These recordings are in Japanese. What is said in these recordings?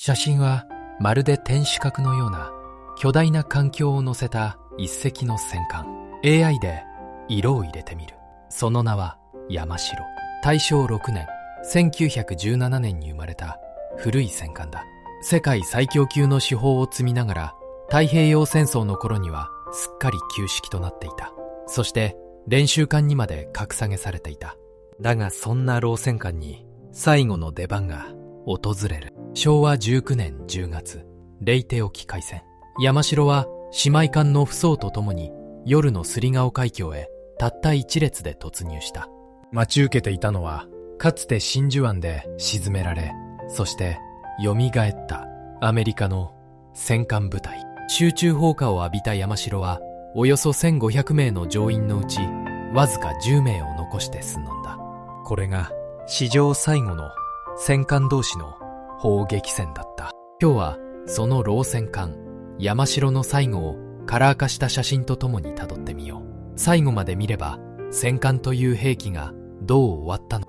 写真はまるで天守閣のような巨大な環境を乗せた一隻の戦艦。 AI で色を入れてみる。その名は山城。大正6年1917年に生まれた古い戦艦だ。世界最強級の手法を積みながら太平洋戦争の頃にはすっかり旧式となっていた。そして練習艦にまで格下げされていた。だがそんな老戦艦に最後の出番が訪れる。昭和19年10月、レイテ沖海戦。山城は姉妹艦の扶桑とともに夜のすり顔海峡へたった一列で突入した。待ち受けていたのはかつて真珠湾で沈められ、そして蘇ったアメリカの戦艦部隊。集中砲火を浴びた山城はおよそ1500名の乗員のうちわずか10名を残して済んだ。これが史上最後の戦艦同士の砲撃戦だった。今日はその老戦艦山城の最後をカラー化した写真とともに辿ってみよう。最後まで見れば戦艦という兵器がどう終わったの。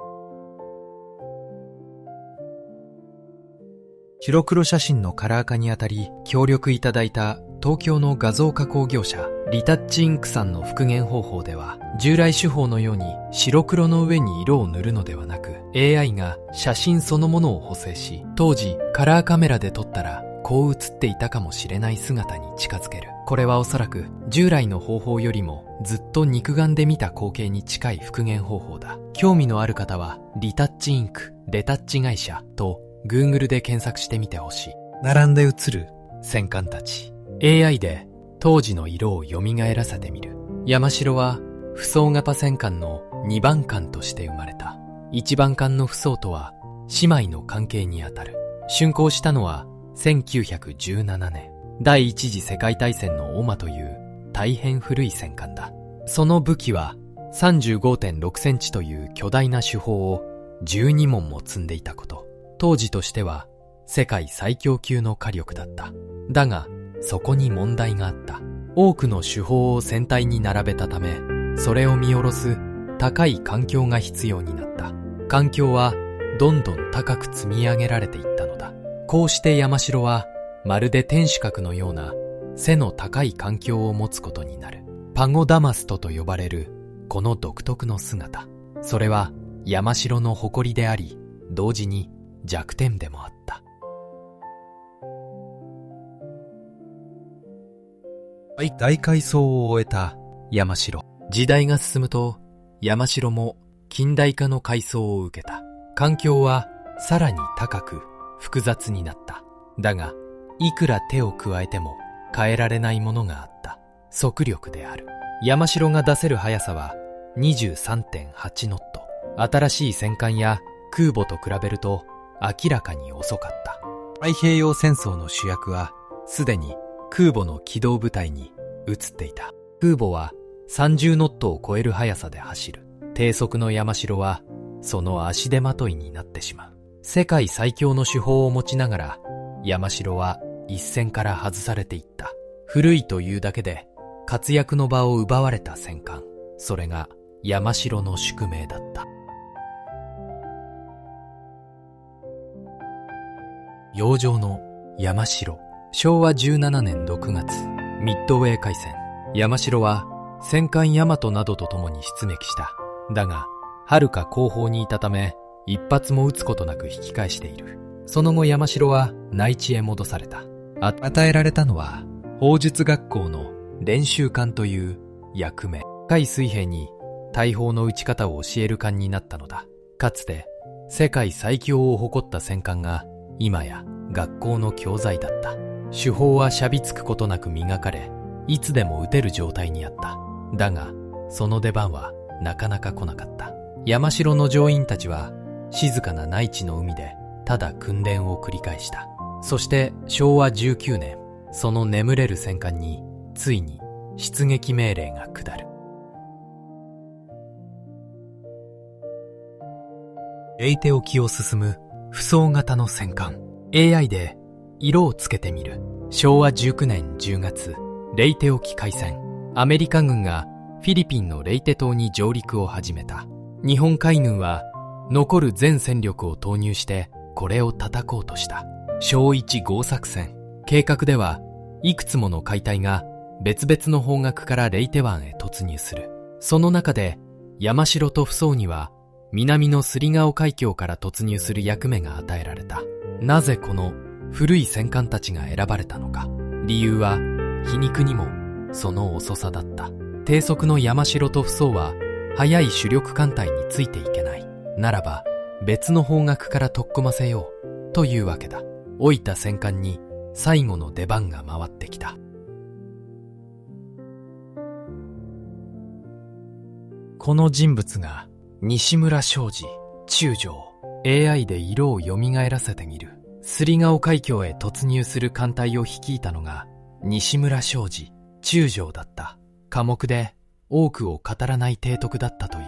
白黒写真のカラー化にあたり協力いただいた東京の画像加工業者リタッチインクさんの復元方法では、従来手法のように白黒の上に色を塗るのではなく AI が写真そのものを補正し、当時カラーカメラで撮ったらこう写っていたかもしれない姿に近づける。これはおそらく従来の方法よりもずっと肉眼で見た光景に近い復元方法だ。興味のある方はリタッチインクレタッチ会社と Google で検索してみてほしい。並んで写る戦艦たち。 AI で当時の色を蘇らせてみる。山城は扶桑型戦艦の2番艦として生まれた。1番艦の扶桑とは姉妹の関係にあたる。竣工したのは1917年。第一次世界大戦のオマという大変古い戦艦だ。その武器は 35.6 センチという巨大な主砲を12門も積んでいたこと。当時としては世界最強級の火力だった。だがそこに問題があった。多くの主砲を船体に並べたため、それを見下ろす高い環境が必要になった。環境はどんどん高く積み上げられていったのだ。こうして山城はまるで天守閣のような背の高い環境を持つことになる。パゴダマストと呼ばれるこの独特の姿。それは山城の誇りであり、同時に弱点でもあった。大改装を終えた山城。時代が進むと山城も近代化の改装を受けた。環境はさらに高く複雑になった。だがいくら手を加えても変えられないものがあった。速力である。山城が出せる速さは 23.8 ノット。新しい戦艦や空母と比べると明らかに遅かった。太平洋戦争の主役はすでに空母の機動部隊に移っていた。空母は30ノットを超える速さで走る。低速の山城はその足手まといになってしまう。世界最強の手法を持ちながら山城は一線から外されていった。古いというだけで活躍の場を奪われた戦艦。それが山城の宿命だった。洋上の山城。昭和17年6月、ミッドウェー海戦。山城は戦艦大和などと共に出撃した。だが遥か後方にいたため一発も撃つことなく引き返している。その後山城は内地へ戻された。与えられたのは砲術学校の練習艦という役目。海水兵に大砲の撃ち方を教える艦になったのだ。かつて世界最強を誇った戦艦が今や学校の教材だった。手法は錆びつくことなく磨かれ、いつでも撃てる状態にあった。だがその出番はなかなか来なかった。山城の乗員たちは静かな内地の海でただ訓練を繰り返した。そして昭和19年、その眠れる戦艦についに出撃命令が下る。レイテ沖を進む扶桑型の戦艦。 AI で色をつけてみる。昭和19年10月、レイテ沖海戦。アメリカ軍がフィリピンのレイテ島に上陸を始めた。日本海軍は残る全戦力を投入してこれを叩こうとした。小1号作戦。計画では、いくつもの海隊が別々の方角からレイテ湾へ突入する。その中で、山城と扶桑には、南のスリガオ海峡から突入する役目が与えられた。なぜこの古い戦艦たちが選ばれたのか。理由は、皮肉にもその遅さだった。低速の山城と扶桑は、速い主力艦隊についていけない。ならば、別の方角から突っ込ませよう、というわけだ。老いた戦艦に最後の出番が回ってきた。この人物が、西村昌司、中将。AI で色を蘇らせてみる。スリガオ海峡へ突入する艦隊を率いたのが、西村昌司、中将だった。寡黙で多くを語らない提督だったという。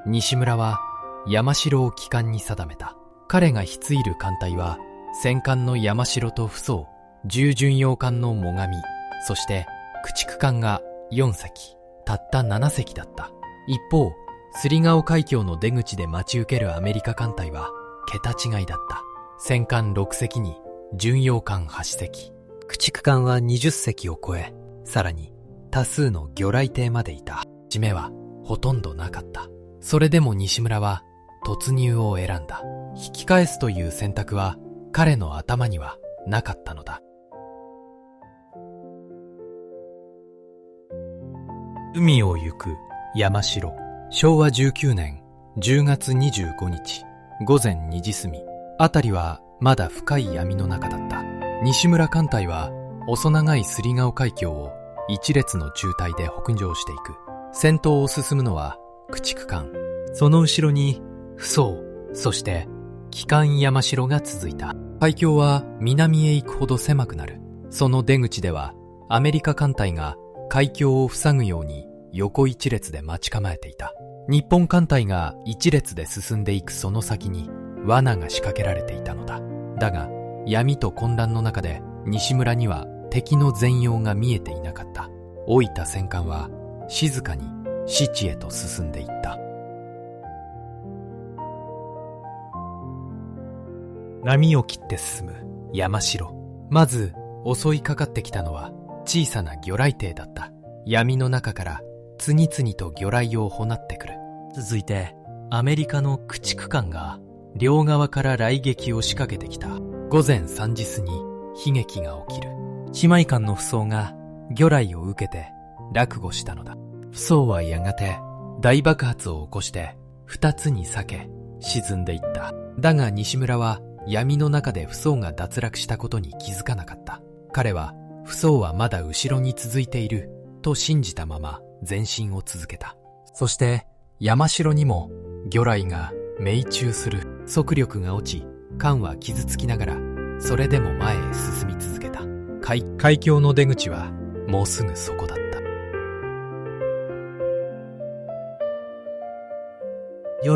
西村は山城を旗艦に定めた。彼が率いる艦隊は、戦艦の山城と扶桑、重巡洋艦の最上、そして駆逐艦が4隻、たった7隻だった。一方、スリガオ海峡の出口で待ち受けるアメリカ艦隊は桁違いだった。戦艦6隻に巡洋艦8隻、駆逐艦は20隻を超え、さらに多数の魚雷艇までいた。締めはほとんどなかった。それでも西村は突入を選んだ。引き返すという選択は彼の頭にはなかったのだ。海を行く山城。昭和19年10月25日午前2時過ぎ、辺りはまだ深い闇の中だった。西村艦隊は細長いスリガオ海峡を一列の中隊で北上していく。先頭を進むのは駆逐艦。その後ろに扶桑、そして旗艦山城が続いた。海峡は南へ行くほど狭くなる。その出口ではアメリカ艦隊が海峡を塞ぐように横一列で待ち構えていた。日本艦隊が一列で進んでいくその先に罠が仕掛けられていたのだ。だが闇と混乱の中で西村には敵の全容が見えていなかった。老いた戦艦は静かに死地へと進んでいった。波を切って進む山城。まず襲いかかってきたのは小さな魚雷艇だった。闇の中から次々と魚雷を放ってくる。続いてアメリカの駆逐艦が両側から雷撃を仕掛けてきた。午前3時過ぎ、悲劇が起きる。姉妹艦の扶桑が魚雷を受けて落後したのだ。扶桑はやがて大爆発を起こして2つに裂け沈んでいった。だが西村は闇の中で扶桑が脱落したことに気づかなかった。彼は扶桑はまだ後ろに続いていると信じたまま前進を続けた。そして山城にも魚雷が命中する。速力が落ち、艦は傷つきながらそれでも前へ進み続けた。海峡の出口はもうすぐそこだった。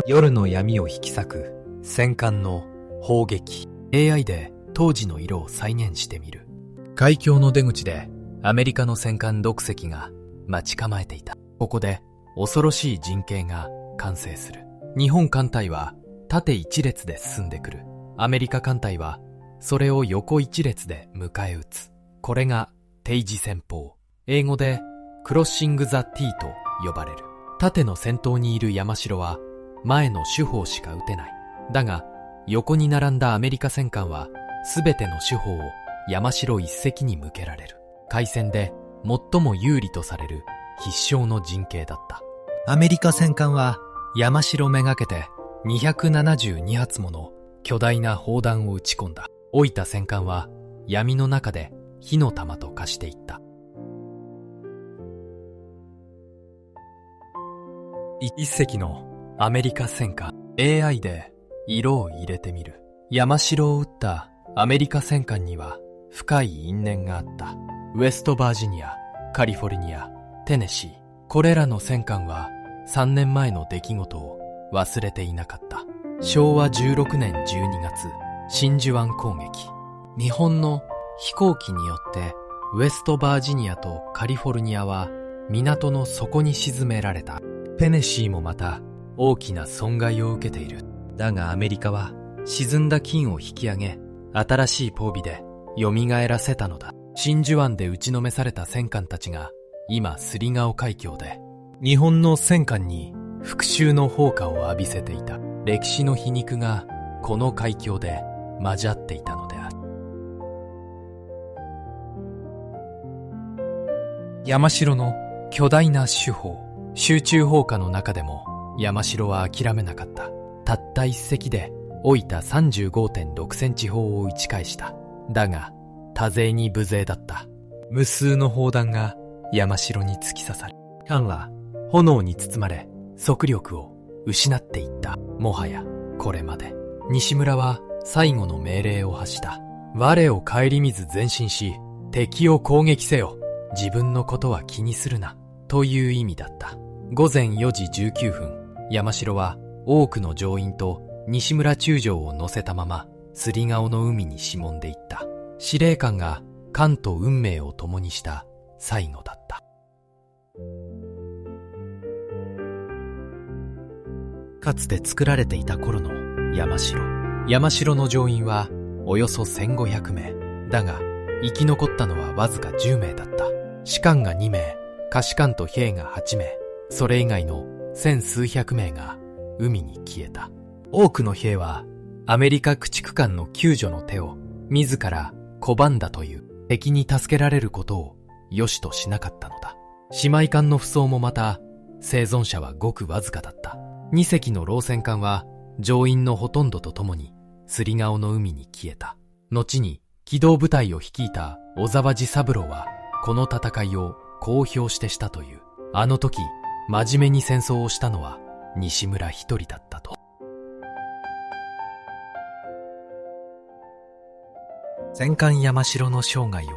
夜の闇を引き裂く戦艦の砲撃。 AI で当時の色を再現してみる。海峡の出口でアメリカの戦艦6隻が待ち構えていた。ここで恐ろしい陣形が完成する。日本艦隊は縦一列で進んでくる。アメリカ艦隊はそれを横一列で迎え撃つ。これが定時戦法。英語でクロッシング・ザ・T と呼ばれる。縦の先頭にいる山城は前の主砲しか撃てない。だが横に並んだアメリカ戦艦はすべての主砲を山城一隻に向けられる。海戦で最も有利とされる必勝の陣形だった。アメリカ戦艦は山城めがけて272発もの巨大な砲弾を撃ち込んだ。老いた戦艦は闇の中で火の玉と化していった。一隻のアメリカ戦艦。 AI で色を入れてみる。山城を撃ったアメリカ戦艦には深い因縁があった。ウェストバージニア、カリフォルニア、テネシー、これらの戦艦は3年前の出来事を忘れていなかった。昭和16年12月、真珠湾攻撃。日本の飛行機によってウェストバージニアとカリフォルニアは港の底に沈められた。テネシーもまた大きな損害を受けている。だがアメリカは沈んだ金を引き上げ新しい褒美で蘇らせたのだ。真珠湾で打ちのめされた戦艦たちが今スリガオ海峡で日本の戦艦に復讐の砲火を浴びせていた。歴史の皮肉がこの海峡で混ざっていたのである。山城の巨大な主砲、集中砲火の中でも山城は諦めなかった。たった一隻で老いた 35.6 センチ砲を打ち返した。だが多勢に無勢だった。無数の砲弾が山城に突き刺さる。艦は炎に包まれ速力を失っていった。もはやこれまで。西村は最後の命令を発した。我を顧みず前進し、敵を攻撃せよ。自分のことは気にするな。という意味だった。午前4時19分、山城は多くの乗員と西村中将を乗せたまま、スリガオの海にしもんでいった。司令官が艦と運命を共にした最後だった。かつて作られていた頃の山城。山城の乗員はおよそ1500名。だが、生き残ったのはわずか10名だった。士官が2名、下士官と兵が8名、それ以外の千数百名が海に消えた。多くの兵はアメリカ駆逐艦の救助の手を自ら拒んだという。敵に助けられることを良しとしなかったのだ。姉妹艦の扶桑もまた生存者はごくわずかだった。2隻の老戦艦は乗員のほとんどと共にスリガオの海に消えた。後に機動部隊を率いた小沢治三郎はこの戦いをこう評してしたという。あの時真面目に戦争をしたのは西村一人だったと。戦艦山城の生涯を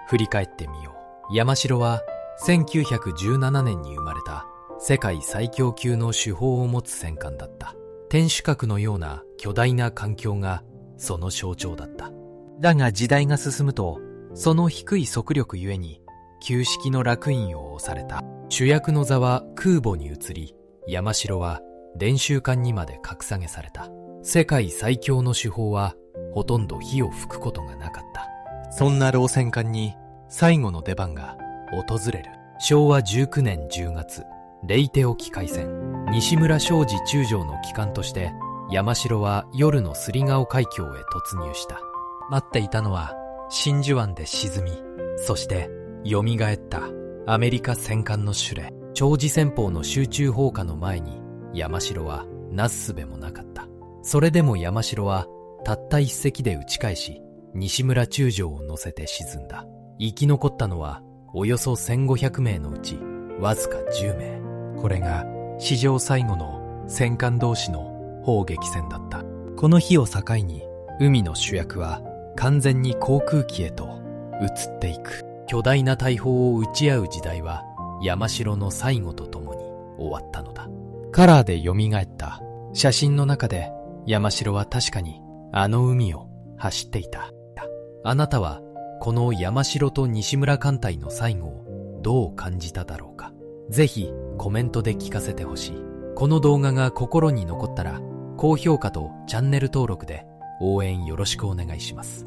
振り返ってみよう。山城は1917年に生まれた世界最強級の主砲を持つ戦艦だった。天守閣のような巨大な艦橋がその象徴だった。だが時代が進むと、その低い速力ゆえに旧式の烙印を押された。主役の座は空母に移り、山城は伝習艦にまで格下げされた。世界最強の主砲はほとんど火を吹くことがなかった。そんな老戦艦に最後の出番が訪れる。昭和19年10月、レイテ沖海戦、西村昌司中将の旗艦として山城は夜のスリガオ海峡へ突入した。待っていたのは真珠湾で沈み、そして蘇ったアメリカ戦艦のシュレ。長寿戦法の集中砲火の前に山城はなすすべもなかった。それでも山城はたった一隻で打ち返し、西村中将を乗せて沈んだ。生き残ったのはおよそ1500名のうちわずか10名。これが史上最後の戦艦同士の砲撃戦だった。この日を境に海の主役は完全に航空機へと移っていく。巨大な大砲を撃ち合う時代は山城の最後とともに終わったのだ。カラーで蘇った写真の中で山城は確かにあの海を走っていた。あなたはこの山城と西村艦隊の最後をどう感じただろうか。ぜひコメントで聞かせてほしい。この動画が心に残ったら高評価とチャンネル登録で応援よろしくお願いします。